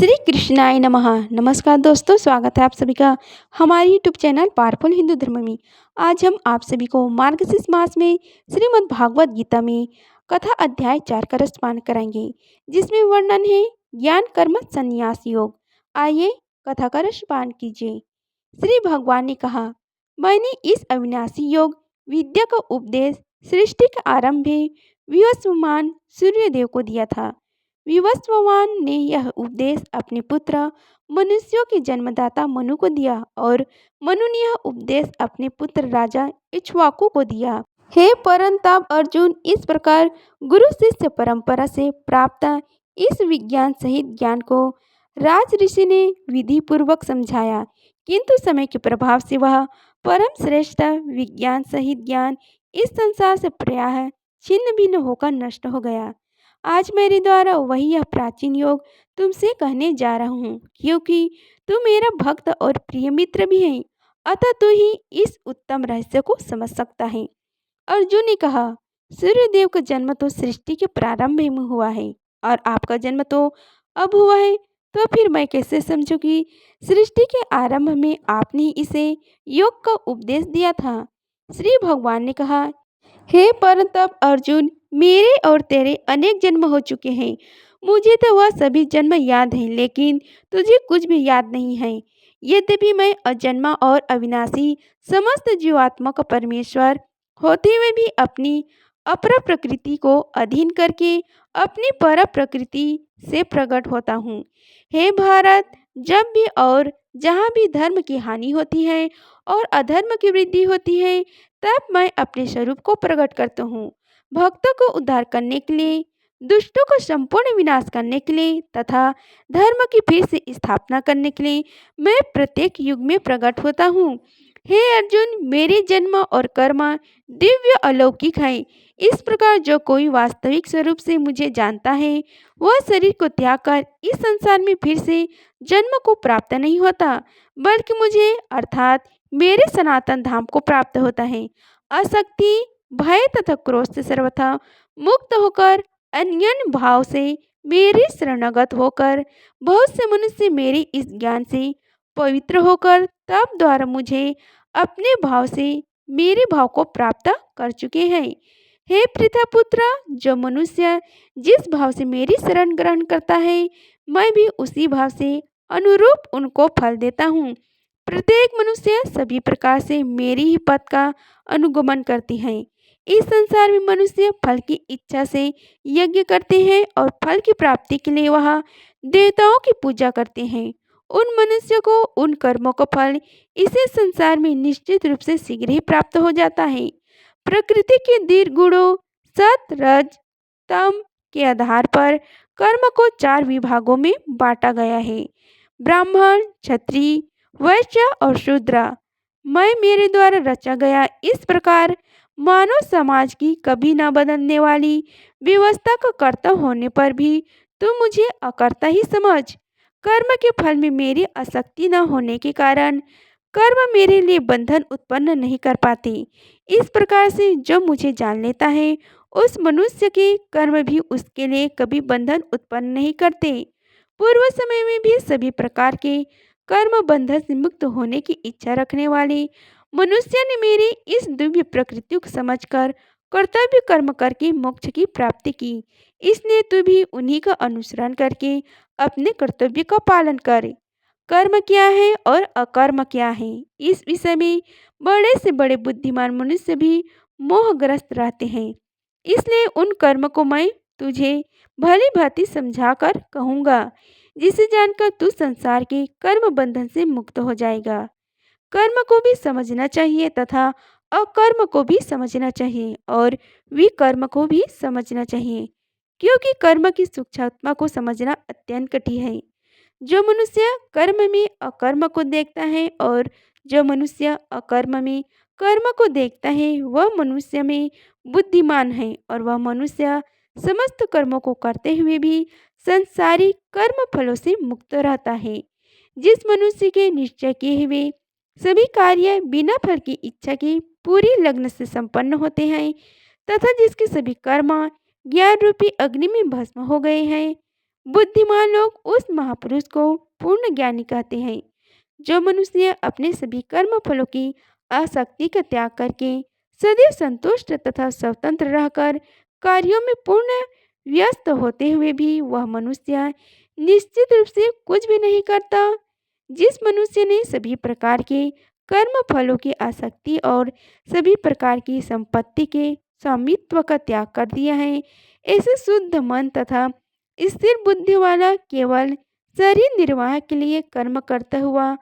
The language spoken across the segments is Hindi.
श्री कृष्णाय नमः। नमस्कार दोस्तों, स्वागत है आप सभी का हमारे यूट्यूब चैनल पावरफुल हिंदू धर्म में। आज हम आप सभी को मार्गशीर्ष मास में श्रीमद् भागवत गीता में कथा अध्याय 4 का रसपान कराएंगे, जिसमें वर्णन है ज्ञान कर्म संन्यास योग। आइए कथा का रसपान कीजिए। श्री भगवान ने कहा, मैंने इस अविनाशी योग विद्या का उपदेश सृष्टि के आरंभ में विवस्वान सूर्यदेव को दिया था। विवस्वान ने यह उपदेश अपने पुत्र मनुष्यों के जन्मदाता मनु को दिया और मनु ने यह उपदेश अपने पुत्र राजा इक्ष्वाकु को दिया। हे परंताप अर्जुन, इस प्रकार गुरु शिष्य परंपरा से प्राप्त इस विज्ञान सहित ज्ञान को राज ऋषि ने विधि पूर्वक समझाया, किंतु समय के प्रभाव से वह परम श्रेष्ठ विज्ञान सहित ज्ञान इस संसार से प्रायः छिन्न भिन्न होकर नष्ट हो गया। आज मेरे द्वारा वही यह प्राचीन योग तुमसे कहने जा रहा हूँ, क्योंकि तू मेरा भक्त और प्रिय मित्र भी है, अतः तू ही इस उत्तम रहस्य को समझ सकता है। अर्जुन ने कहा, सूर्यदेव का जन्म तो सृष्टि के प्रारंभ में हुआ है और आपका जन्म तो अब हुआ है, तो फिर मैं कैसे समझूं कि सृष्टि के आरंभ में आपने इसे योग का उपदेश दिया था। श्री भगवान ने कहा, हे परंतप अर्जुन, मेरे और तेरे अनेक जन्म हो चुके हैं। मुझे तो वह सभी जन्म याद हैं, लेकिन तुझे कुछ भी याद नहीं है। यद्यपि मैं अजन्मा और अविनाशी समस्त जीवात्मा का परमेश्वर होते हुए भी अपनी अपर प्रकृति को अधीन करके अपनी पर प्रकृति से प्रकट होता हूँ। हे भारत, जब भी और जहाँ भी धर्म की हानि होती है और अधर्म की वृद्धि होती है, तब मैं अपने स्वरूप को प्रकट करता हूँ। भक्तों को उद्धार करने के लिए, दुष्टों को संपूर्ण विनाश करने के लिए तथा धर्म की फिर से स्थापना करने के लिए मैं प्रत्येक युग में प्रकट होता हूँ। हे अर्जुन, मेरे जन्म और कर्म दिव्य अलौकिक है। इस प्रकार जो कोई वास्तविक स्वरूप से मुझे जानता है, वह शरीर को त्याग कर इस संसार में फिर से जन्म को प्राप्त नहीं होता, बल्कि मुझे अर्थात मेरे सनातन धाम को प्राप्त होता है। आसक्ति, भय तथा क्रोध से सर्वथा मुक्त होकर अन्योन्य भाव से मेरे शरणागत होकर बहुत से मनुष्य मेरे इस ज्ञान से पवित्र होकर तप द्वारा मुझे अपने भाव से मेरे भाव को प्राप्त कर चुके हैं। हे पृथ्वीपुत्र, जो मनुष्य जिस भाव से मेरी शरण ग्रहण करता है, मैं भी उसी भाव से अनुरूप उनको फल देता हूँ। प्रत्येक मनुष्य सभी प्रकार से मेरी ही पथ का अनुगमन करती है। इस संसार में मनुष्य फल की इच्छा से यज्ञ करते हैं और फल की प्राप्ति के लिए वह देवताओं की पूजा करते हैं। उन मनुष्य को उन कर्मों का फल इसी संसार में निश्चित रूप से शीघ्र ही प्राप्त हो जाता है। प्रकृति के दीर्घ गुणों सत रज तम के आधार पर कर्म को 4 विभागों में बांटा गया है: ब्राह्मण, क्षत्रिय, वैश्य और शूद्र। मैं मेरे द्वारा रचा गया इस प्रकार मानव समाज की कभी न बदलने वाली व्यवस्था का कर्ता होने पर भी तू मुझे अकर्ता ही समझ। कर्म के फल में मेरी आसक्ति न होने के कारण कर्म मेरे लिए बंधन उत्पन्न नहीं कर पाते। इस प्रकार से जो मुझे जान लेता है, उस मनुष्य के कर्म भी उसके लिए कभी बंधन उत्पन्न नहीं करते। पूर्व समय में भी सभी प्रकार के कर्म बंधन से मुक्त होने की इच्छा रखने वाले मनुष्य ने मेरी इस दिव्य प्रकृति को समझकर कर्तव्य कर्म करके मोक्ष की प्राप्ति की। इसलिए तू भी उन्हीं का अनुसरण करके अपने कर्तव्य का पालन कर। कर्म क्या है और अकर्म क्या है, इस विषय में बड़े से बड़े बुद्धिमान मनुष्य भी मोहग्रस्त रहते हैं। इसलिए उन कर्म को मैं तुझे भली भांति समझा कर कहूँगा, जिसे जानकर तू संसार के कर्म बंधन से मुक्त हो जाएगा। कर्म को भी समझना चाहिए तथा अकर्म को भी समझना चाहिए और विकर्म को भी समझना चाहिए, क्योंकि कर्म की सूक्ष्मता को समझना अत्यंत कठिन है। जो मनुष्य कर्म में अकर्म को देखता है और जो मनुष्य अकर्म में कर्म को देखता है, वह मनुष्य में बुद्धिमान है और वह मनुष्य समस्त कर्मों को करते हुए भी संसारी कर्म फलों से मुक्त रहता है। जिस मनुष्य के निश्चय किए हुए सभी कार्य बिना फल की इच्छा के पूरी लग्न से संपन्न होते हैं तथा जिसके सभी कर्म ज्ञान रूपी अग्नि में भस्म हो गए हैं, बुद्धिमान लोग उस महापुरुष को पूर्ण ज्ञानी कहते हैं। जो मनुष्य अपने सभी कर्म फलों की आसक्ति का त्याग करके सदैव संतुष्ट तथा स्वतंत्र रहकर कार्यों में पूर्ण व्यस्त होते हुए भी वह मनुष्य निश्चित रूप से कुछ भी नहीं करता। जिस मनुष्य ने सभी प्रकार के कर्म फलों की आसक्ति और सभी प्रकार की संपत्ति के स्वामित्व का त्याग कर दिया है, ऐसे शुद्ध मन तथा स्थिर बुद्धि वाला केवल शरीर निर्वाह के लिए कर्म करता हुआ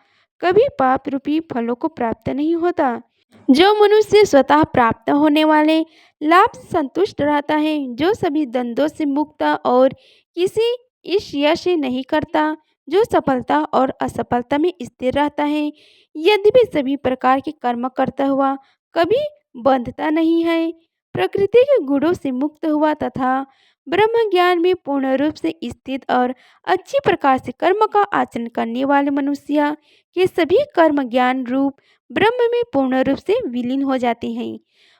कभी पाप रूपी फलों को प्राप्त नहीं होता। जो मनुष्य स्वतः प्राप्त होने वाले लाभ से संतुष्ट रहता है, जो सभी द्वंद्वों से मुक्त और किसी ईर्ष्या से नहीं करता, जो सफलता और असफलता में स्थिर रहता है, यद्यपि सभी प्रकार के कर्म करता हुआ कभी बंधता नहीं है, प्रकृति के गुणों से मुक्त हुआ तथा ब्रह्म ज्ञान में पूर्ण रूप से स्थित और अच्छी प्रकार से कर्म का आचरण करने वाले मनुष्य के सभी कर्म ज्ञान रूप ब्रह्म में पूर्ण रूप से विलीन हो जाते हैं।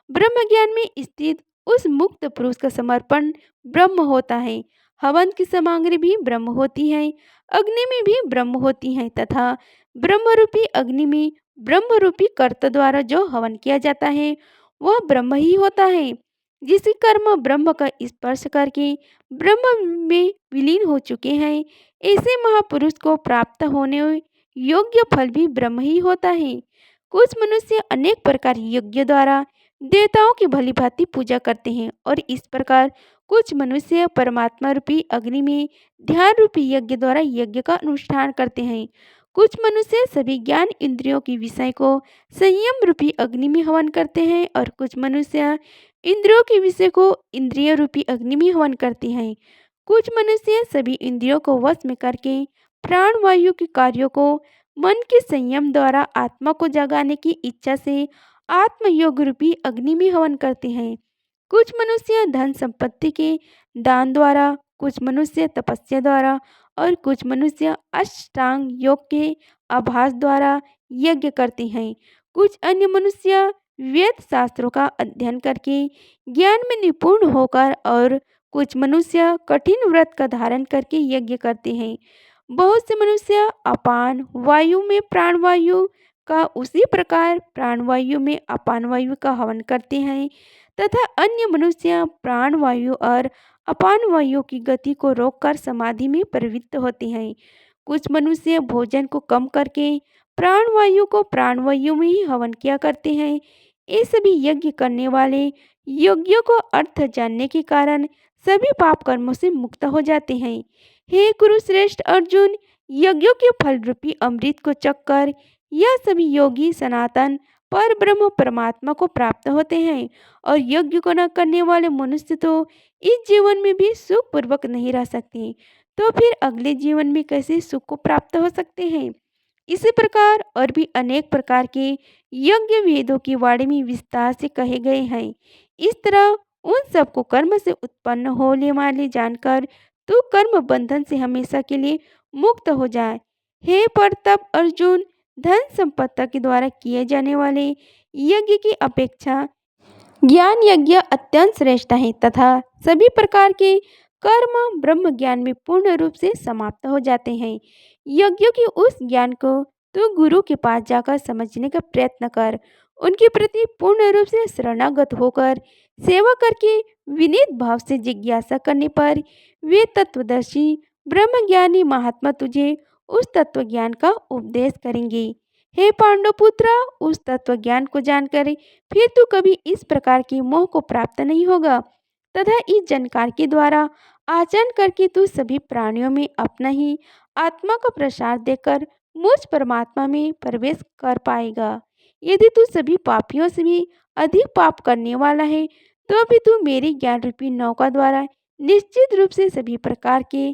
ब्रह्म ज्ञान में स्थित उस मुक्त पुरुष का समर्पण ब्रह्म होता है। हवन की सामग्री भी ब्रह्म होती है, अग्नि में भी ब्रह्म होती है तथा ब्रह्म रूपी अग्नि में ब्रह्म रूपी कर्ता द्वारा जो हवन किया जाता है वह ब्रह्म ही होता है। जिसके कर्म ब्रह्म का स्पर्श करके ब्रह्म में विलीन हो चुके हैं, ऐसे महापुरुष को प्राप्त होने योग्य फल भी ब्रह्म ही होता है। कुछ मनुष्य अनेक प्रकार यज्ञ द्वारा देवताओं की भली भांति पूजा करते हैं और इस प्रकार कुछ मनुष्य परमात्मा रूपी अग्नि में ध्यान रूपी यज्ञ द्वारा यज्ञ का अनुष्ठान करते हैं। कुछ मनुष्य सभी ज्ञान इंद्रियों के विषय को संयम रूपी अग्नि में हवन करते हैं और कुछ मनुष्य इंद्रियों के विषय को इंद्रिय रूपी अग्नि में हवन करते हैं। कुछ मनुष्य सभी इंद्रियों को वश में करके प्राण वायु के कार्यों को मन के संयम द्वारा आत्मा को जगाने की इच्छा से आत्मयोग रूपी अग्नि में हवन करते हैं। कुछ मनुष्य धन संपत्ति के दान द्वारा, कुछ मनुष्य तपस्या द्वारा और कुछ मनुष्य अष्टांग योग के अभ्यास द्वारा यज्ञ करते हैं। कुछ अन्य मनुष्य वेद शास्त्रों का अध्ययन करके ज्ञान में निपुण होकर और कुछ मनुष्य कठिन व्रत का धारण करके यज्ञ करते हैं। बहुत से मनुष्य अपान वायु में प्राणवायु का उसी प्रकार प्राणवायु में अपान वायु का हवन करते हैं तथा अन्य मनुष्य प्राणवायु और अपान वायु की गति को रोककर समाधि में प्रवृत्त होते हैं। कुछ मनुष्य भोजन को कम करके प्राणवायु को प्राणवायु में ही हवन किया करते हैं। ये सभी यज्ञ करने वाले योग्यों को अर्थ जानने के कारण सभी पाप कर्मों से मुक्त हो जाते हैं। हे कुरुश्रेष्ठ अर्जुन, यज्ञों के फल रूपी अमृत को चखकर यह सभी योगी सनातन पर ब्रह्म परमात्मा को प्राप्त होते हैं और यज्ञ को न करने वाले मनुष्य तो इस जीवन में भी सुख पूर्वक नहीं रह सकते, तो फिर अगले जीवन में कैसे सुख को प्राप्त हो सकते हैं। इसी प्रकार और भी अनेक प्रकार के यज्ञ वेदों की वाणी में विस्तार से कहे गए हैं। इस तरह उन सबको कर्म से उत्पन्न होने वाले जानकर तू कर्म बंधन से हमेशा के लिए मुक्त हो जाए। हे परतप अर्जुन, धन संपत्ति के द्वारा किए जाने वाले यज्ञ की अपेक्षा ज्ञान यज्ञ अत्यंत श्रेष्ठ है तथा सभी प्रकार के कर्म ब्रह्म ज्ञान में पूर्ण रूप से समाप्त हो जाते हैं। यज्ञों के उस ज्ञान को तू गुरु के पास जाकर समझने का प्रयत्न कर। उनके प्रति पूर्ण रूप से शरणागत होकर सेवा करके विनीत भाव से जिज्ञासा करने पर वे तत्वदर्शी ब्रह्मज्ञानी महात्मा तुझे उस तत्व ज्ञान का उपदेश करेंगे। हे पांडुपुत्र, उस तत्व ज्ञान को जानकर फिर तू कभी इस प्रकार के मोह को प्राप्त नहीं होगा तथा इस जानकार के द्वारा आचरण करके तू सभी प्राणियों में अपना ही आत्मा का प्रसार देकर मुझ परमात्मा में प्रवेश कर पाएगा। यदि तू सभी पापियों से भी अधिक पाप करने वाला है तो भी तू मेरी ज्ञान रूपी नौका द्वारा निश्चित रूप से सभी प्रकार के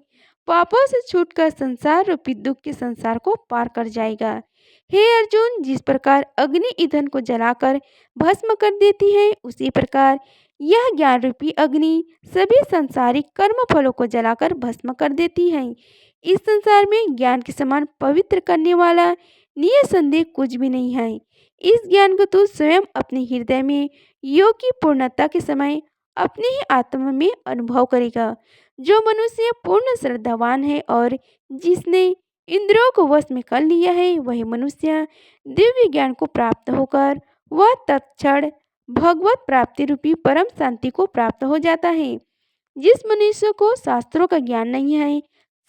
पापों से छूटकर संसार रूपी दुख के संसार को पार कर जाएगा। हे अर्जुन, जिस प्रकार अग्नि ईंधन को जलाकर भस्म कर देती है, उसी प्रकार यह ज्ञान रूपी अग्नि सभी सांसारिक कर्म फलों को जलाकर भस्म कर देती है। इस संसार में ज्ञान के समान पवित्र करने वाला निसंदेह कुछ भी नहीं है। इस ज्ञान को तू स्वयं अपने हृदय में योग की पूर्णता के समय अपने ही आत्मा में अनुभव करेगा। जो मनुष्य पूर्ण श्रद्धावान है और जिसने इंद्रियों को वश में कर लिया है, वही मनुष्य दिव्य ज्ञान को प्राप्त होकर वह तत्क्षण भगवत प्राप्ति रूपी परम शांति को प्राप्त हो जाता है। जिस मनुष्य को शास्त्रों का ज्ञान नहीं है,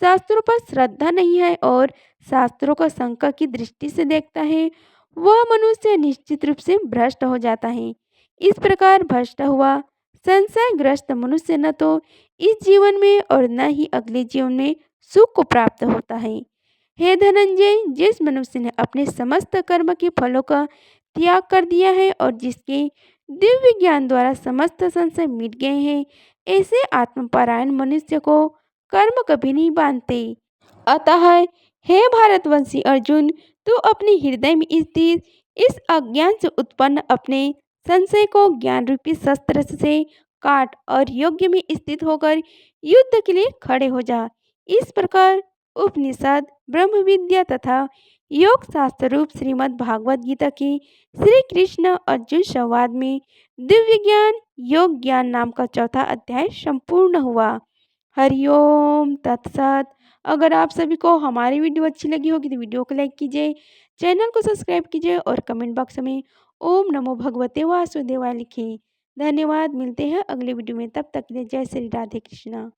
शास्त्रों पर श्रद्धा नहीं है और शास्त्रों को शंका की दृष्टि से देखता है, वह मनुष्य निश्चित रूप से भ्रष्ट हो जाता है। इस प्रकार भ्रष्ट हुआ संशयग्रस्त मनुष्य न तो इस जीवन में और न ही अगले जीवन में सुख को प्राप्त होता है। हे धनंजय, जिस मनुष्य ने अपने समस्त कर्म के फलों का त्याग कर दिया है और जिसके दिव्य ज्ञान द्वारा समस्त संशय मिट गए हैं, ऐसे आत्मपरायण मनुष्य को कर्म कभी नहीं बांधते। अतः हे भारतवंशी अर्जुन, तू अपने हृदय में स्थित इस अज्ञान से उत्पन्न अपने संशय को ज्ञान रूपी शस्त्र से काट और योग्य में स्थित होकर युद्ध के लिए खड़े हो जा। इस प्रकार उपनिषद, ब्रह्म विद्या तथा योग शास्त्र रूप श्रीमद् भागवत गीता की श्री कृष्ण अर्जुन संवाद में दिव्य ज्ञान योग ज्ञान नाम का चौथा अध्याय संपूर्ण हुआ। हरिओम तत्सत। अगर आप सभी को हमारी वीडियो अच्छी लगी होगी तो वीडियो को लाइक कीजिए, चैनल को सब्सक्राइब कीजिए और कमेंट बॉक्स में ओम नमो भगवते वासुदेवाय लिखिए। धन्यवाद। मिलते हैं अगले वीडियो में, तब तक के लिए जय श्री राधे कृष्णा।